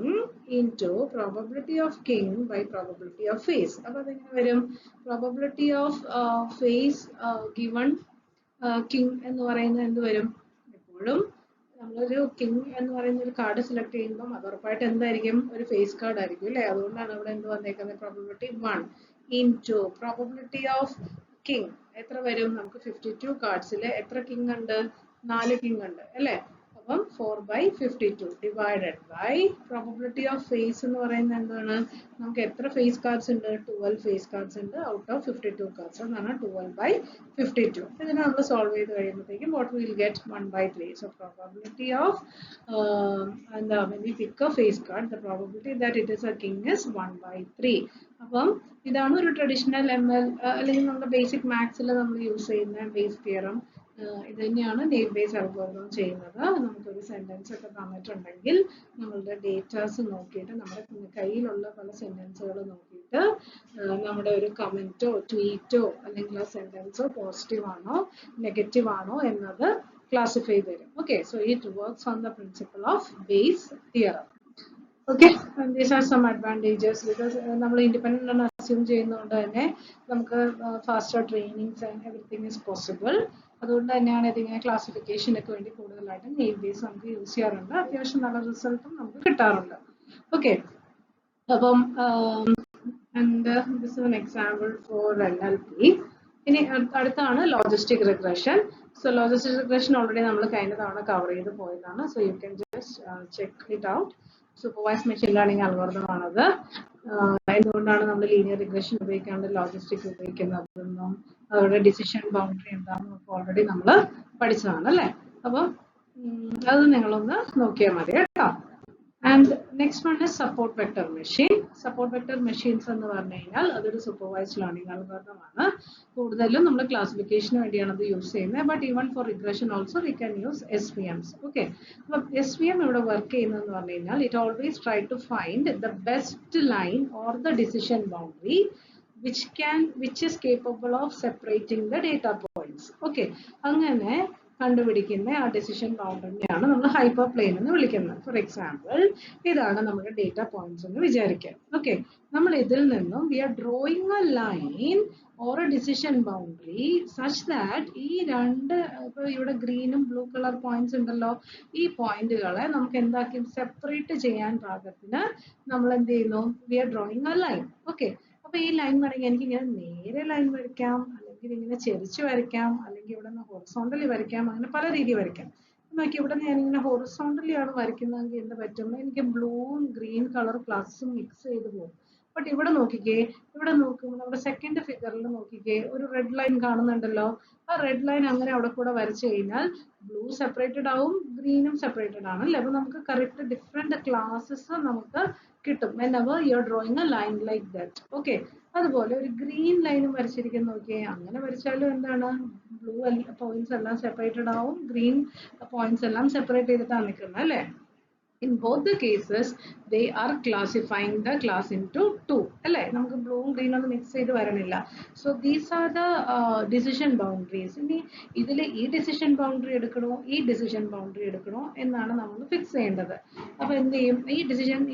[SPEAKER 1] into probability of king by probability of face. അപ്പോൾ അതെങ്ങനെ വരും? probability of face given king എന്ന് പറയുന്നത് എന്ത് വരും? എപ്പോഴും നമ്മളൊരു കിങ് എന്ന് പറയുന്ന ഒരു കാർഡ് സെലക്ട് ചെയ്യുമ്പോൾ അത് ഉറപ്പായിട്ട് എന്തായിരിക്കും? ഒരു ഫേസ് കാർഡ് ആയിരിക്കും അല്ലേ? അതുകൊണ്ടാണ് ഇവിടെ എന്ത് വന്നേക്കുന്നത്? Probability 1 into probability of king. എത്ര വരും? നമുക്ക് 52 കാർഡ്സിൽ എത്ര കിങ് ഉണ്ട്? 4 കിങ് ഉണ്ട് അല്ലേ? അപ്പം 4/52 divided by probability of face എന്ന് പറയുന്നത് എന്താണ്? നമുക്ക് എത്ര ഫേസ് കാർഡ്സ് ഉണ്ട്? 12 ഫേസ് കാർഡ്സ് ഉണ്ട് ഔട്ട് ഓഫ് 52 കാർഡ്സ്. അതാണ് 12/52. ഇതിനെ നമ്മൾ സോൾവ് ചെയ്ത് കഴിയുമ്പോഴത്തേക്കും what will get? 1/3. So probability of എന്താ, when we pick a face card, the probability that it is a king is 1/3. അപ്പം ഇതാണ് ഒരു ട്രഡീഷണൽ ML അല്ലെങ്കിൽ നമ്മുടെ ബേസിക് മാത്സിൽ നമ്മൾ യൂസ് ചെയ്യുന്ന ബേസ് തിയറം. ഇത് തന്നെയാണ് നെയിം ബേസ് അൽഗോരിതം ചെയ്യുന്നത്. നമുക്കൊരു സെന്റൻസ് ഒക്കെ തന്നിട്ടുണ്ടെങ്കിൽ നമ്മളുടെ ഡേറ്റാസ് നോക്കിയിട്ട്, നമ്മുടെ കയ്യിലുള്ള പല സെന്റൻസുകൾ നോക്കിയിട്ട് നമ്മുടെ ഒരു കമന്റോ ട്വീറ്റോ അല്ലെങ്കിൽ ആ സെന്റൻസോ പോസിറ്റീവ് ആണോ നെഗറ്റീവ് ആണോ എന്നത് ക്ലാസിഫൈ തരും. Okay, so it works on the principle of Bayes theorem. Okay, and these are some advantages because നമ്മൾ ഇൻഡിപെൻഡന്റ് ആണ് അസ്യൂം ചെയ്യുന്നതുകൊണ്ട് തന്നെ നമുക്ക് faster trainings and everything is possible. അതുകൊണ്ട് തന്നെയാണ് ഇതിങ്ങനെ ക്ലാസിഫിക്കേഷൻ ഒക്കെ വേണ്ടി കൂടുതലായിട്ടും നെയിം ബേസ് നമുക്ക് യൂസ് ചെയ്യാറുണ്ട്. അത്യാവശ്യം നല്ല റിസൾട്ടും നമുക്ക് കിട്ടാറുണ്ട്. ഓക്കെ, അപ്പം this is an example for NLP. ഇനി അടുത്താണ് logistic regression. So logistic regression already നമ്മൾ കഴിഞ്ഞ തവണ കവർ ചെയ്ത് പോയതാണ്. So you can just check it out. Supervised machine learning algorithm ആണത്. എന്തുകൊണ്ടാണ് നമ്മൾ ലീനിയർ റിഗ്രഷൻ ഉപയോഗിക്കാണ്ട് ലോജിസ്റ്റിക് ഉപയോഗിക്കുന്നതെന്നും അവരുടെ ഡിസിഷൻ ബൗണ്ടറി എന്താണെന്നും ഒക്കെ ഓൾറെഡി നമ്മൾ പഠിച്ചതാണ് അല്ലേ? അപ്പം അത് നിങ്ങളൊന്ന് നോക്കിയാൽ മതി കേട്ടോ. And next one is support vector machine. Support vector machines എന്ന് പറഞ്ഞു കഴിഞ്ഞാൽ അതൊരു സൂപ്പർവൈസ്ഡ് ലേണിംഗ് അൽഗോരിതമാണ്. കൂടുതലും നമ്മൾ ക്ലാസിഫിക്കേഷന് വേണ്ടിയാണ് അത് യൂസ് ചെയ്യുന്നത്. But even for regression also we can use SVMs. Okay, അപ്പം SVM ഇവിടെ വർക്ക് ചെയ്യുന്നതെന്ന് പറഞ്ഞു കഴിഞ്ഞാൽ it always try to find the best line or the decision boundary which is capable of separating the data points. ഓക്കെ, അങ്ങനെ കണ്ടുപിടിക്കുന്ന ആ decision ബൗണ്ടറിനെയാണ് നമ്മൾ ഹൈപ്പർ പ്ലെയിൻ എന്ന് വിളിക്കുന്നത്. ഫോർ എക്സാമ്പിൾ, ഇതാണ് നമ്മുടെ ഡേറ്റ പോയിന്റ്സ് എന്ന് വിചാരിക്കാം. ഓക്കെ, നമ്മൾ ഇതിൽ നിന്നും we are drawing a line or a decision boundary such that ഈ രണ്ട്, ഇപ്പൊ ഇവിടെ ഗ്രീനും ബ്ലൂ കളർ പോയിന്റ്സ് ഉണ്ടല്ലോ, ഈ പോയിന്റുകളെ നമുക്ക് എന്താക്കി സെപ്പറേറ്റ് ചെയ്യാൻ പാകത്തിന് നമ്മൾ എന്ത് ചെയ്യുന്നു? We are drawing a line. Okay, അപ്പൊ ഈ ലൈൻ വരയ്ക്കാൻ എനിക്ക് ഇങ്ങനെ നേരെ ലൈൻ വരയ്ക്കാം, അല്ലെങ്കിൽ ഇങ്ങനെ ചെരിച്ച് വരയ്ക്കാം, അല്ലെങ്കിൽ ഇവിടെ നിന്ന് ഹൊറിസോണ്ടലി വരയ്ക്കാം, അങ്ങനെ പല രീതി വരയ്ക്കാം. നോക്കി ഇവിടെ ഞാനിങ്ങനെ ഹൊറിസോണ്ടലി ആണ് വരയ്ക്കുന്നതെങ്കിൽ എന്ത് പറ്റും? എനിക്ക് ബ്ലൂവും ഗ്രീൻ കളർ ക്ലാസ്സും മിക്സ് ചെയ്ത് പോകും. ബട്ട് ഇവിടെ നോക്കിക്കേ, ഇവിടെ നോക്കുമ്പോൾ നമ്മുടെ സെക്കൻഡ് ഫിഗറിൽ നോക്കിക്കേ, ഒരു റെഡ് ലൈൻ കാണുന്നുണ്ടല്ലോ. ആ റെഡ് ലൈൻ അങ്ങനെ അവിടെ കൂടെ വരച്ചു കഴിഞ്ഞാൽ ബ്ലൂ സെപ്പറേറ്റഡ് ആവും, ഗ്രീനും സെപ്പറേറ്റഡ് ആണ് അല്ലേ. അപ്പൊ നമുക്ക് കറക്റ്റ് ഡിഫറെന്റ് ക്ലാസ്സസ് നമുക്ക് കിട്ടും whenever you are drawing a line like that. Okay, അതുപോലെ ഒരു ഗ്രീൻ ലൈനും വരച്ചിരിക്കുന്നു നോക്കിയേ. അങ്ങനെ വരച്ചാലും എന്താണ്, ബ്ലൂ പോയിന്റ്സ് എല്ലാം സെപ്പറേറ്റഡ് ആവും, ഗ്രീൻ പോയിന്റ്സ് എല്ലാം സെപ്പറേറ്റ് ചെയ്തിട്ടാണ് നിൽക്കുന്നത് അല്ലേ. In both the cases they are classifying the class into two അല്ലേ. നമുക്ക് ബ്ലൂവും ഗ്രീനും ഒന്നും മിക്സ് ചെയ്ത് വരണില്ല. So these are the decision boundaries. ഇനി ഇതിൽ ഈ ഡിസിഷൻ ബൗണ്ടറി എടുക്കണോ ഈ ഡിസിഷൻ ബൗണ്ടറി എടുക്കണോ എന്നാണ് നമ്മൾ ഫിക്സ് ചെയ്യേണ്ടത്. അപ്പൊ എന്ത് ചെയ്യും,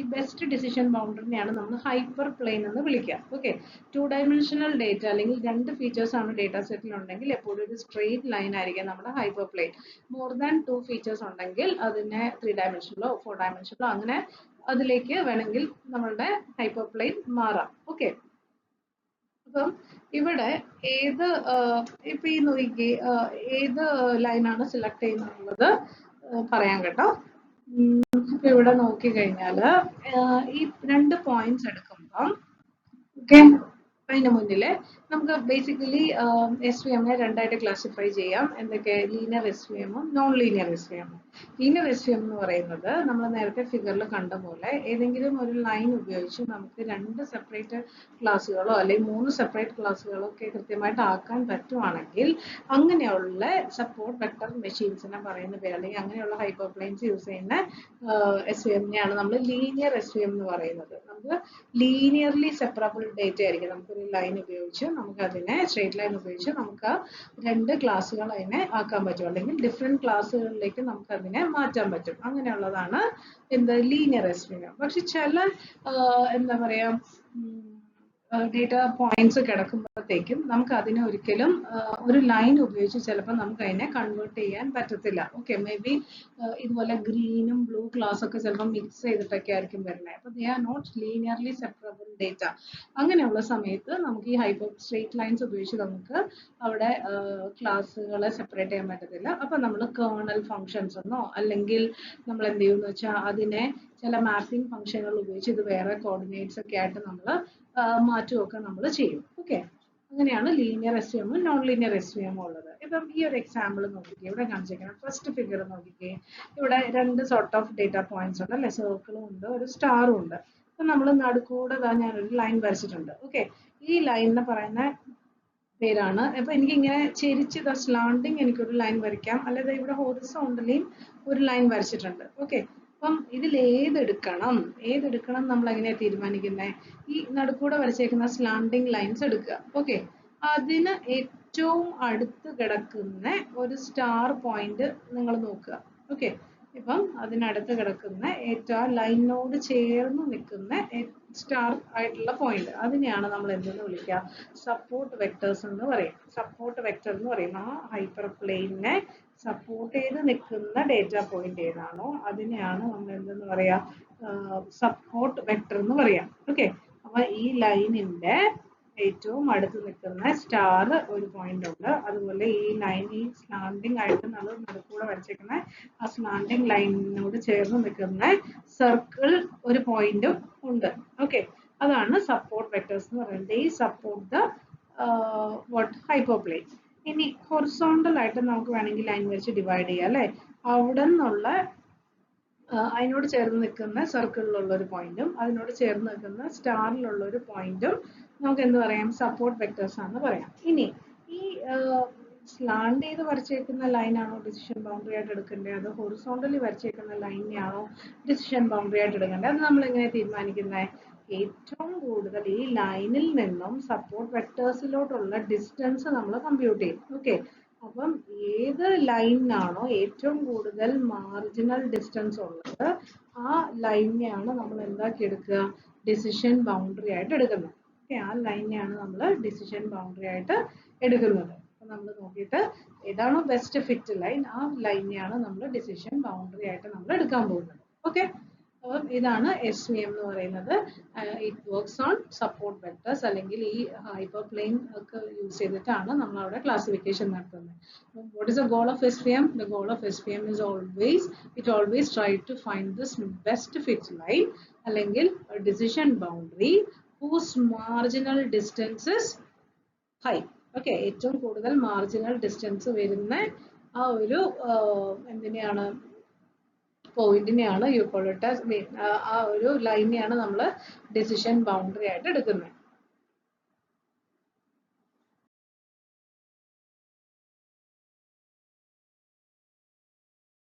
[SPEAKER 1] ഈ ബെസ്റ്റ് ഡിസിഷൻ ബൗണ്ടറിനെയാണ് നമ്മൾ ഹൈപ്പർ പ്ലെയിൻ എന്ന് വിളിക്കുക. ഓക്കെ, 2 dimensional ഡേറ്റ അല്ലെങ്കിൽ 2 ഫീച്ചേഴ്സ് ആണ് ഡേറ്റ സെറ്റിൽ ഉണ്ടെങ്കിൽ എപ്പോഴും ഒരു സ്ട്രെയിറ്റ് ലൈൻ ആയിരിക്കും നമ്മുടെ hyperplane. More than 2 features ഉണ്ടെങ്കിൽ അതിനെ 3 dimensional 4 dimensional അങ്ങനെ അതിലേക്ക് വേണമെങ്കിൽ നമ്മളുടെ ഹൈപ്പർ പ്ലെയിൻ മാറാം. ഓക്കെ, അപ്പം ഇവിടെ ഏത് ഇപ്പൊ ഈ നോക്കി ഏത് ലൈനാണ് സെലക്ട് ചെയ്യുന്നത് പറയാം കേട്ടോ. ഇപ്പൊ ഇവിടെ നോക്കി കഴിഞ്ഞാല് ഈ 2 പോയിന്റ്സ് എടുക്കുമ്പം ഓക്കെ, അതിന് മുന്നില് നമുക്ക് ബേസിക്കലി SVM-നെ രണ്ടായിട്ട് ക്ലാസിഫൈ ചെയ്യാം. എന്തൊക്കെ, ലീനിയർ SVM-ഉം നോൺ ലീനിയർ SVM-ഉം. ലീനിയർ SVM എന്ന് പറയുന്നത് നമ്മൾ നേരത്തെ ഫിഗറിൽ കണ്ട പോലെ ഏതെങ്കിലും ഒരു ലൈൻ ഉപയോഗിച്ച് നമുക്ക് 2 സെപ്പറേറ്റ് ക്ലാസ്സുകളോ അല്ലെങ്കിൽ 3 സെപ്പറേറ്റ് ക്ലാസ്സുകളോ ഒക്കെ കൃത്യമായിട്ട് ആക്കാൻ പറ്റുവാണെങ്കിൽ അങ്ങനെയുള്ള സപ്പോർട്ട് വെക്ടർ മെഷീൻസിനെ പറയുന്ന പേര്, അല്ലെങ്കിൽ അങ്ങനെയുള്ള ഹൈപ്പർ പ്ലെയിൻസ് യൂസ് ചെയ്യുന്ന SVM-നെയാണ് നമ്മൾ ലീനിയർ SVM എന്ന് പറയുന്നത്. നമുക്ക് ലീനിയർലി സെപ്പറബിൾ ഡേറ്റ ആയിരിക്കും. നമുക്കൊരു ലൈൻ ഉപയോഗിച്ച് നമുക്ക് അതിനെ സ്ട്രേറ്റ് ലൈൻ ഉപയോഗിച്ച് നമുക്ക് 2 ക്ലാസ്സുകൾ അതിനെ ആക്കാൻ പറ്റും, അല്ലെങ്കിൽ ഡിഫറെന്റ് ക്ലാസ്സുകളിലേക്ക് നമുക്ക് അതിനെ മാറ്റാൻ പറ്റും. അങ്ങനെയുള്ളതാണ് എന്താ ലീനിയർ SVM. പക്ഷെ ചില എന്താ പറയാ ഡേറ്റ പോയിന്റ്സ് കിടക്കുമ്പോഴത്തേക്കും നമുക്ക് അതിനെ ഒരിക്കലും ഒരു ലൈൻ ഉപയോഗിച്ച് ചിലപ്പോൾ നമുക്ക് അതിനെ കൺവേർട്ട് ചെയ്യാൻ പറ്റത്തില്ല. ഓക്കെ, മേ ബി ഇതുപോലെ ഗ്രീനും ബ്ലൂ ക്ലാസ് ഒക്കെ ചിലപ്പോൾ മിക്സ് ചെയ്തിട്ടൊക്കെ ആയിരിക്കും വരുന്നത്. അപ്പൊ they are not linearly separable data. അങ്ങനെയുള്ള സമയത്ത് നമുക്ക് ഈ ഹൈപ്പർ സ്ട്രേറ്റ് ലൈൻസ് ഉപയോഗിച്ച് നമുക്ക് അവിടെ ക്ലാസ്സുകളെ സെപ്പറേറ്റ് ചെയ്യാൻ പറ്റത്തില്ല. അപ്പൊ നമ്മൾ കേർണൽ ഫങ്ഷൻസ് എന്നോ അല്ലെങ്കിൽ നമ്മൾ എന്ത് ചെയ്യുമെന്ന് വെച്ചാൽ അതിനെ ചില മാപ്പിംഗ് ഫംഗ്ഷനുകൾ ഉപയോഗിച്ച് ഇത് വേറെ കോർഡിനേറ്റ്സ് ഒക്കെ ആയിട്ട് നമ്മൾ മാറ്റുമൊക്കെ നമ്മൾ ചെയ്യും. ഓക്കെ, അങ്ങനെയാണ് ലീനിയർ SVM-ഉം നോൺ ലീനിയർ SVM-ഉം ഉള്ളത്. ഇപ്പം ഈ ഒരു എക്സാമ്പിൾ നോക്കിക്കേ, ഇവിടെ കാണിച്ചിരിക്കണം ഫസ്റ്റ് ഫിഗർ നോക്കിക്കേ. ഇവിടെ 2 സോർട്ട് ഓഫ് ഡേറ്റ പോയിന്റ്സ് ഉണ്ട് അല്ലെ, സർക്കിളും ഉണ്ട് ഒരു സ്റ്റാറും ഉണ്ട്. അപ്പൊ നമ്മൾ നടുക്കൂടെ ഞാനൊരു ലൈൻ വരച്ചിട്ടുണ്ട്. ഓക്കെ, ഈ ലൈനിനെ പറയുന്ന പേരാണ്. അപ്പൊ എനിക്ക് ഇങ്ങനെ ചെരിച്ച് സ്ലാണ്ടിങ് എനിക്കൊരു ലൈൻ വരയ്ക്കാം, അല്ലെങ്കിൽ ഇവിടെ ഹൊറിസോണ്ടലിയും ഒരു ലൈൻ വരച്ചിട്ടുണ്ട്. ഓക്കെ, അപ്പം ഇതിൽ ഏതെടുക്കണം നമ്മൾ എങ്ങനെയാ തീരുമാനിക്കുന്നത്? ഈ നടുക്കൂടെ വരച്ചേക്കുന്ന സ്ലാണ്ടിങ് ലൈൻസ് എടുക്കുക. ഓക്കെ, അതിന് ഏറ്റവും അടുത്ത് കിടക്കുന്ന ഒരു സ്റ്റാർ പോയിന്റ് നിങ്ങൾ നോക്കുക. ഓക്കെ, ഇപ്പം അതിനടുത്ത് കിടക്കുന്ന ഏറ്റവും ലൈനിനോട് ചേർന്ന് നിൽക്കുന്ന സ്റ്റാർ ആയിട്ടുള്ള പോയിന്റ്, അതിനെയാണ് നമ്മൾ എന്തെന്ന് വിളിക്കുക? സപ്പോർട്ട് വെക്ടേഴ്സ് എന്ന് പറയും. സപ്പോർട്ട് വെക്ടർ എന്ന് പറയും ആ ഹൈപ്പർ പ്ലെയിനിനെ സപ്പോർട്ട് ചെയ്ത് നിൽക്കുന്ന ഡേറ്റ പോയിന്റ് ഏതാണോ അതിനെയാണ് നമ്മൾ എന്തെന്ന് പറയാ? സപ്പോർട്ട് വെക്ടർ എന്ന് പറയാം. ഓക്കെ, അപ്പൊ ഈ ലൈനിന്റെ ഏറ്റവും അടുത്ത് നിൽക്കുന്ന സ്റ്റാർ ഒരു പോയിന്റ് ഉണ്ട്. അതുപോലെ ഈ ലൈൻ ഈ സ്ലാൻഡിങ് ആയിട്ട് നമ്മൾ നടുക്കൂടെ വരച്ചേക്കുന്ന ആ സ്ലാൻഡിങ് ലൈനിനോട് ചേർന്ന് നിൽക്കുന്ന സർക്കിൾ ഒരു പോയിന്റും ഉണ്ട്. ഓക്കെ, അതാണ് സപ്പോർട്ട് വെക്ടേഴ്സ് എന്ന് പറയുന്നത്. ഈ സപ്പോർട്ട് ദ ഹൈപ്പർപ്ലെയിൻ. ഇനി ഹൊറിസോണ്ടൽ ആയിട്ട് നമുക്ക് വേണമെങ്കിൽ ലൈൻ വെച്ച് ഡിവൈഡ് ചെയ്യാം അല്ലെ. അവിടെ നിന്നുള്ള അതിനോട് ചേർന്ന് നിൽക്കുന്ന സർക്കിളിലുള്ള ഒരു പോയിന്റും അതിനോട് ചേർന്ന് നിൽക്കുന്ന സ്റ്റാറിലുള്ള ഒരു പോയിന്റും നമുക്ക് എന്ത് പറയാം? സപ്പോർട്ട് വെക്ടേഴ്സ് ആണെന്ന് പറയാം. ഇനി ഈ സ്ലാൻഡ് ചെയ്ത് വരച്ചേക്കുന്ന ലൈനാണോ ഡിസിഷൻ ബൗണ്ടറി ആയിട്ട് എടുക്കേണ്ടത്, അതോ ഹൊറിസോണ്ടലി വരച്ചേക്കുന്ന ലൈനെയാണോ ഡിസിഷൻ ബൗണ്ടറി ആയിട്ട് എടുക്കേണ്ടത്? അത് നമ്മൾ എങ്ങനെ തീരുമാനിക്കുന്നത്? ഏറ്റവും കൂടുതൽ ഈ ലൈനിൽ നിന്നും സപ്പോർട്ട് വെക്ടേഴ്സിലോട്ടുള്ള ഡിസ്റ്റൻസ് നമ്മൾ കമ്പ്യൂട്ട് ചെയ്യും. ഓക്കെ, അപ്പം ഏത് ലൈനാണോ ഏറ്റവും കൂടുതൽ മാർജിനൽ ഡിസ്റ്റൻസ് ഉള്ളത് ആ ലൈനെയാണ് നമ്മൾ എന്താക്കി എടുക്കുക? ഡിസിഷൻ ബൗണ്ടറി ആയിട്ട് എടുക്കുന്നത്. ഓക്കെ, ആ ലൈനെയാണ് നമ്മൾ ഡിസിഷൻ ബൗണ്ടറി ആയിട്ട് എടുക്കുന്നത്. അപ്പൊ നമ്മൾ നോക്കിയിട്ട് ഏതാണോ ബെസ്റ്റ് ഫിറ്റ് ലൈൻ ആ ലൈനെയാണ് നമ്മൾ ഡിസിഷൻ ബൗണ്ടറി ആയിട്ട് നമ്മൾ എടുക്കാൻ പോകുന്നത്. ഓക്കെ, അപ്പം ഇതാണ് SVM എന്ന് പറയുന്നത്. It works on support vectors, അല്ലെങ്കിൽ ഈ ഹൈപ്പർ പ്ലെയിൻ ഒക്കെ യൂസ് ചെയ്തിട്ടാണ് നമ്മൾ അവിടെ ക്ലാസിഫിക്കേഷൻ നടത്തുന്നത്. What is the goal of SVM? The goal of SVM is always try to find this best fit line അല്ലെങ്കിൽ decision boundary whose marginal distance is high. Okay, ഏറ്റവും കൂടുതൽ marginal distance വരുന്ന ആ ഒരു എന്തിനെയാണ് പോയിന്റിനെയാണ് യു കോൾ ഇറ്റ് ആസ് ആ ഒരു ലൈനെയാണ് നമ്മൾ ഡിസിഷൻ ബൗണ്ടറി ആയിട്ട് എടുക്കുന്നത്.